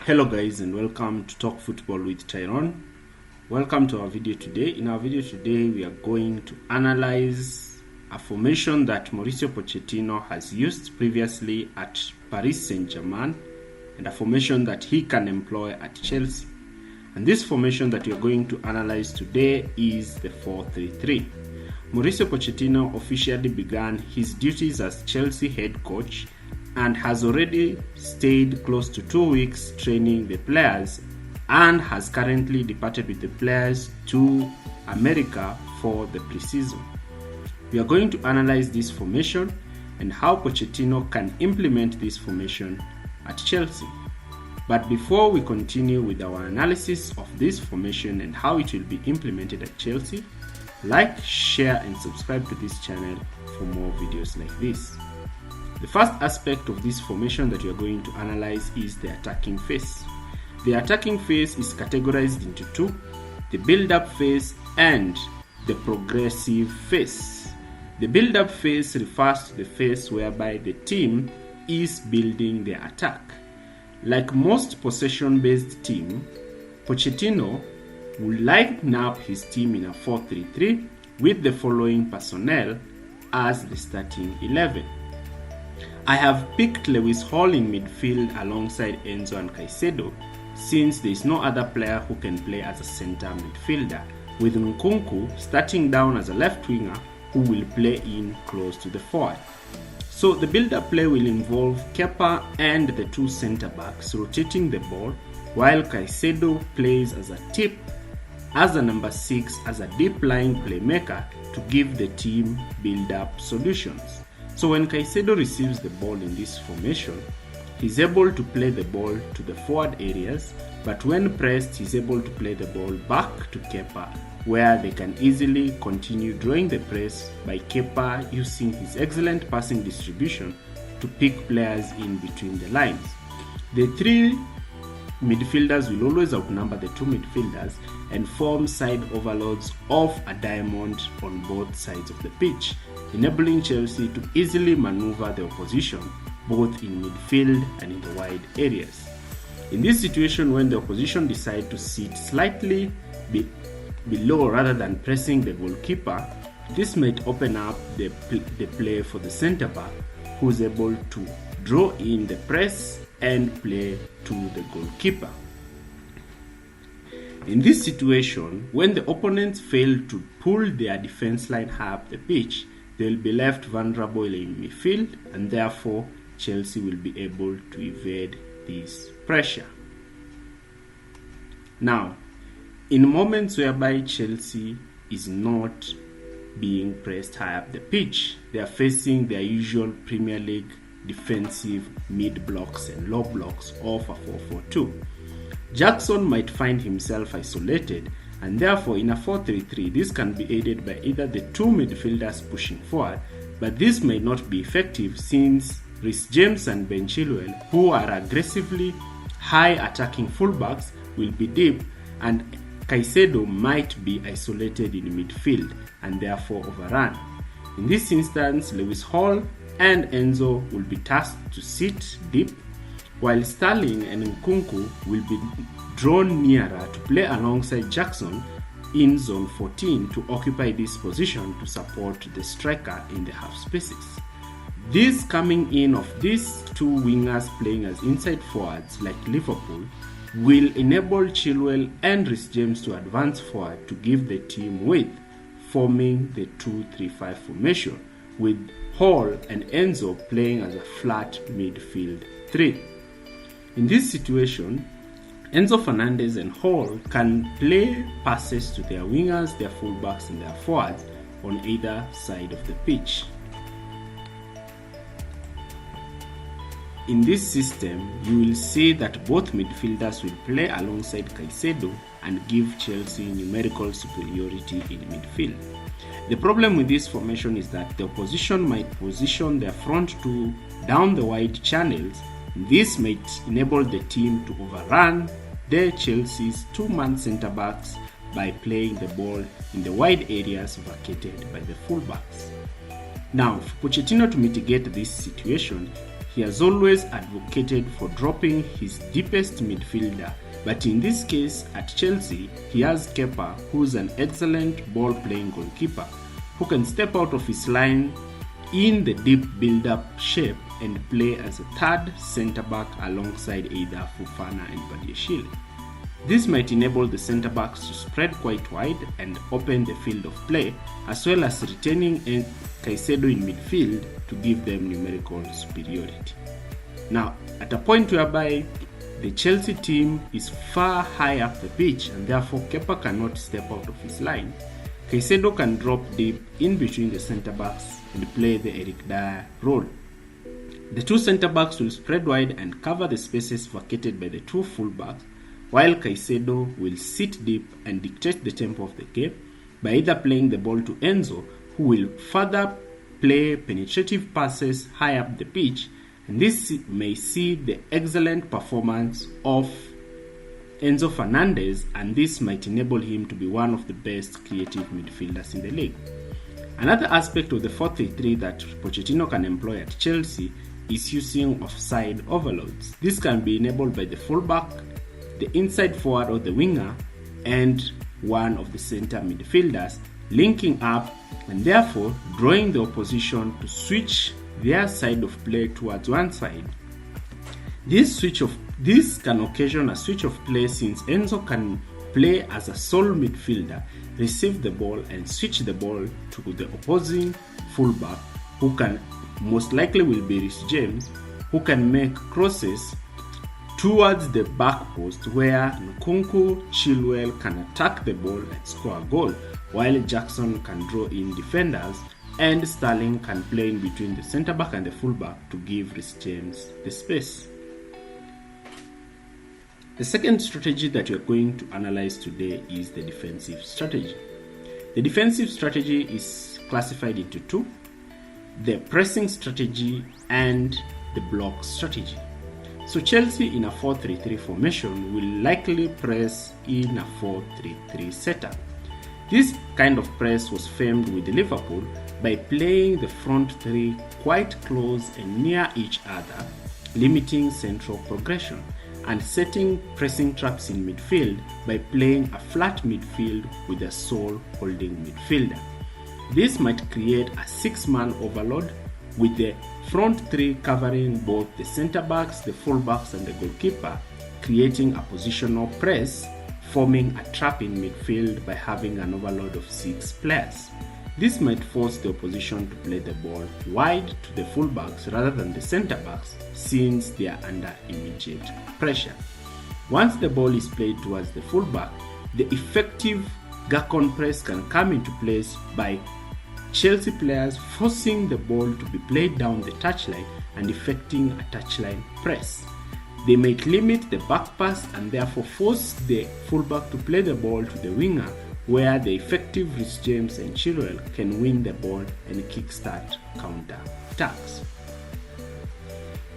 Hello guys, and welcome to Talk Football with Tyrone. Welcome to our video today. In our video today, we are going to analyze a formation that Mauricio Pochettino has used previously at Paris Saint-Germain and a formation that he can employ at Chelsea. And this formation that we are going to analyze today is the 4-3-3. Mauricio Pochettino officially began his duties as Chelsea head coach and has already stayed close to 2 weeks training the players and has currently departed with the players to America for the preseason. We are going to analyze this formation and how Pochettino can implement this formation at Chelsea. But before we continue with our analysis of this formation and how it will be implemented at Chelsea, like, share and subscribe to this channel for more videos like this. The first aspect of this formation that we are going to analyze is the attacking phase. The attacking phase is categorized into two: the build-up phase and the progressive phase. The build-up phase refers to the phase whereby the team is building their attack. Like most possession-based team, Pochettino will line up his team in a 4-3-3 with the following personnel as the starting 11. I have picked Lewis Hall in midfield alongside Enzo and Caicedo, since there is no other player who can play as a center midfielder, with Nkunku starting down as a left winger who will play in close to the forward. So the build-up play will involve Kepa and the two center backs rotating the ball, while Caicedo plays as a tip, as a number 6, as a deep line playmaker to give the team build-up solutions. So when Caicedo receives the ball in this formation, he's able to play the ball to the forward areas, but when pressed, he's able to play the ball back to Kepa, where they can easily continue drawing the press by Kepa using his excellent passing distribution to pick players in between the lines. The three midfielders will always outnumber the two midfielders and form side overloads of a diamond on both sides of the pitch, enabling Chelsea to easily maneuver the opposition both in midfield and in the wide areas. In this situation, when the opposition decide to sit slightly below rather than pressing the goalkeeper, this might open up the play for the centre back, who is able to draw in the press and play to the goalkeeper. In this situation, when the opponents fail to pull their defense line high up the pitch, they will be left vulnerable in midfield, and therefore Chelsea will be able to evade this pressure. Now, in moments whereby Chelsea is not being pressed high up the pitch, they are facing their usual Premier League defensive mid blocks and low blocks of a 4-4-2. Jackson might find himself isolated, and therefore in a 4-3-3 this can be aided by either the two midfielders pushing forward, but this may not be effective since Reece James and Ben Chilwell, who are aggressively high attacking fullbacks, will be deep, and Caicedo might be isolated in midfield and therefore overrun. In this instance, Lewis Hall and Enzo will be tasked to sit deep, while Sterling and Nkunku will be drawn nearer to play alongside Jackson in zone 14 to occupy this position to support the striker in the half spaces. This coming in of these two wingers playing as inside forwards like Liverpool will enable Chilwell and Reece James to advance forward to give the team width, forming the 2-3-5 formation, with Hall and Enzo playing as a flat midfield 3. In this situation, Enzo Fernandez and Hall can play passes to their wingers, their fullbacks and their forwards on either side of the pitch. In this system, you will see that both midfielders will play alongside Caicedo and give Chelsea numerical superiority in midfield. The problem with this formation is that the opposition might position their front two down the wide channels. This might enable the team to overrun the Chelsea's two-man centre-backs by playing the ball in the wide areas vacated by the fullbacks. Now, for Pochettino to mitigate this situation, he has always advocated for dropping his deepest midfielder, but in this case at Chelsea, he has Kepa, who's an excellent ball-playing goalkeeper, who can step out of his line in the deep build-up shape and play as a third centre-back alongside either Fofana and Badiashile. This might enable the centre-backs to spread quite wide and open the field of play, as well as retaining Caicedo in midfield to give them numerical superiority. Now, at a point whereby the Chelsea team is far high up the pitch and therefore Kepa cannot step out of his line, Caicedo can drop deep in between the centre-backs and play the Eric Dyer role. The two centre-backs will spread wide and cover the spaces vacated by the two full-backs, while Caicedo will sit deep and dictate the tempo of the game by either playing the ball to Enzo, who will further play penetrative passes high up the pitch, and this may see the excellent performance of Enzo Fernandez, and this might enable him to be one of the best creative midfielders in the league. Another aspect of the 4-3-3 that Pochettino can employ at Chelsea is using offside overloads. This can be enabled by the fullback, the inside forward or the winger, and one of the center midfielders linking up and therefore drawing the opposition to switch their side of play towards one side. This can occasion a switch of play, since Enzo can play as a sole midfielder, receive the ball and switch the ball to the opposing fullback, who can most likely will be Reece James, who can make crosses towards the back post where Nkunku Chilwell can attack the ball and score a goal, while Jackson can draw in defenders and Sterling can play in between the centre back and the full back to give Reece James the space. The second strategy that we are going to analyze today is the defensive strategy. The defensive strategy is classified into two: the pressing strategy and the block strategy. So Chelsea in a 4-3-3 formation will likely press in a 4-3-3 setup. This kind of press was famed with Liverpool by playing the front three quite close and near each other, limiting central progression, and setting pressing traps in midfield by playing a flat midfield with a sole holding midfielder. This might create a 6-man overload, with the front three covering both the centre-backs, the full-backs and the goalkeeper, creating a positional press, forming a trap in midfield by having an overload of 6 players. This might force the opposition to play the ball wide to the full-backs rather than the centre-backs, since they are under immediate pressure. Once the ball is played towards the full-back, the effective Gacon press can come into place by Chelsea players forcing the ball to be played down the touchline and effecting a touchline press. They might limit the back pass and therefore force the fullback to play the ball to the winger, where the effective Reece James and Chilwell can win the ball and kickstart counter attacks.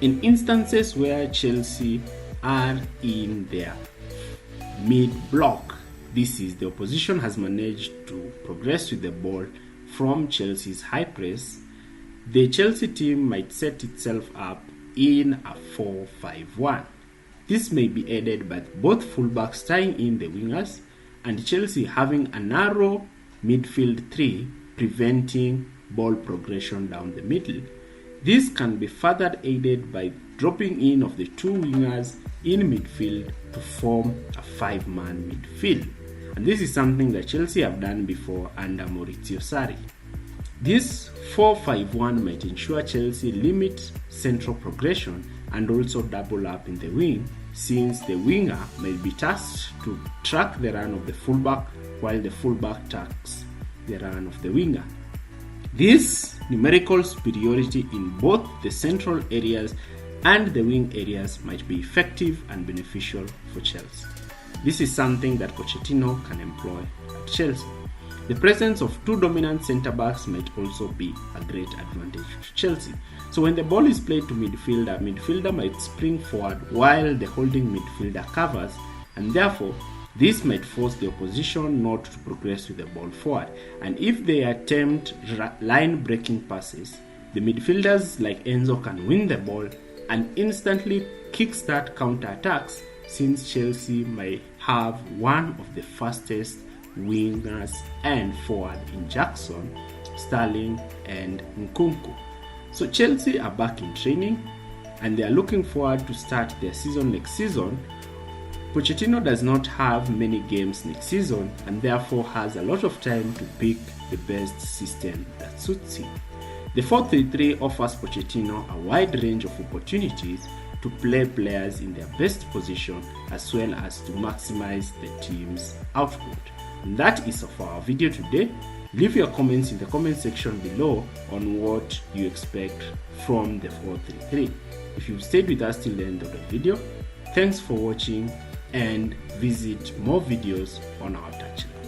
In instances where Chelsea are in their mid block, this is the opposition has managed to progress with the ball from Chelsea's high press, the Chelsea team might set itself up in a 4-5-1. This may be aided by both fullbacks tying in the wingers and Chelsea having a narrow midfield three preventing ball progression down the middle. This can be further aided by dropping in of the two wingers in midfield to form a 5-man midfield. And this is something that Chelsea have done before under Mauricio Sarri. This 4-5-1 might ensure Chelsea limit central progression and also double up in the wing, since the winger might be tasked to track the run of the fullback while the fullback tracks the run of the winger. This numerical superiority in both the central areas and the wing areas might be effective and beneficial for Chelsea. This is something that Pochettino can employ at Chelsea. The presence of two dominant centre-backs might also be a great advantage to Chelsea. So when the ball is played to midfielder might spring forward while the holding midfielder covers, and therefore this might force the opposition not to progress with the ball forward. And if they attempt line-breaking passes, The midfielders like Enzo can win the ball and instantly kickstart counter-attacks, since Chelsea might have one of the fastest wingers and forward in Jackson, Sterling and Nkunku. So Chelsea are back in training and they are looking forward to start their season next season. Pochettino does not have many games next season and therefore has a lot of time to pick the best system that suits him. The 4-3-3 offers Pochettino a wide range of opportunities to play players in their best position as well as to maximize the team's output. And that is of our video today. Leave your comments in the comment section below on what you expect from the 4-3-3. If you've stayed with us till the end of the video, thanks for watching and visit more videos on our touchline.